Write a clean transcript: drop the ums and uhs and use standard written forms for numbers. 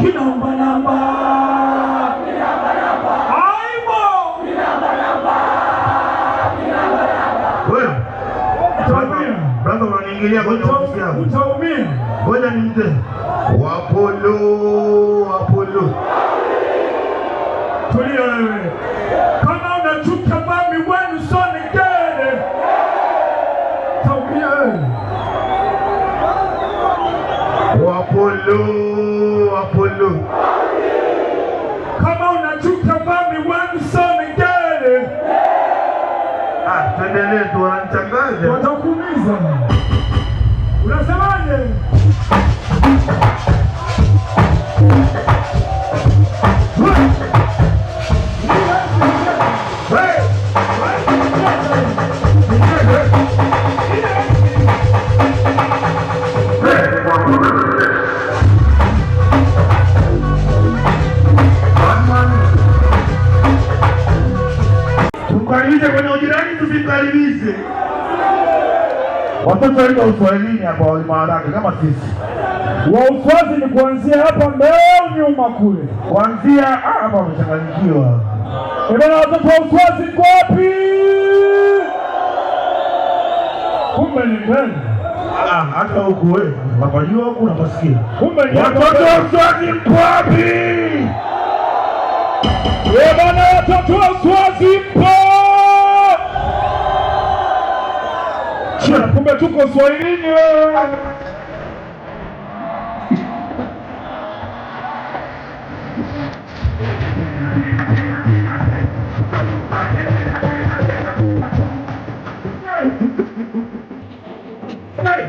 Kinamba. Aibo. Wewe. Brother unaniingilia kwenye ofisi yangu. Utaumia. Ngoja nimte. Apollo. Tulia wewe. Kama unachuka mami wenu soni gere. Utaumia wewe. Apollo. Kama unachuka mami wenu soni gere. Tuendelee tu, wananichanganya. Watakuumiza. Unasemaje? Tukaribishe kwenye ujirani, tusikaribishe watoto wetu wa Uswahilini hapa, walimu haraka kama sisi. Wa Uswazi ni kuanzia hapa mbele nyuma kule. Kuanzia hapa wamechanganyikiwa. Bwana, watoto wa Uswazi mko wapi? Kumbe ni mbele. Hata huku wewe unapajua huku unapasikia. Kumbe ni watoto wa Uswazi mko wapi? Bwana, watoto wa Uswazi mpo. Kumbe tuko Uswahilini wewe. Hey,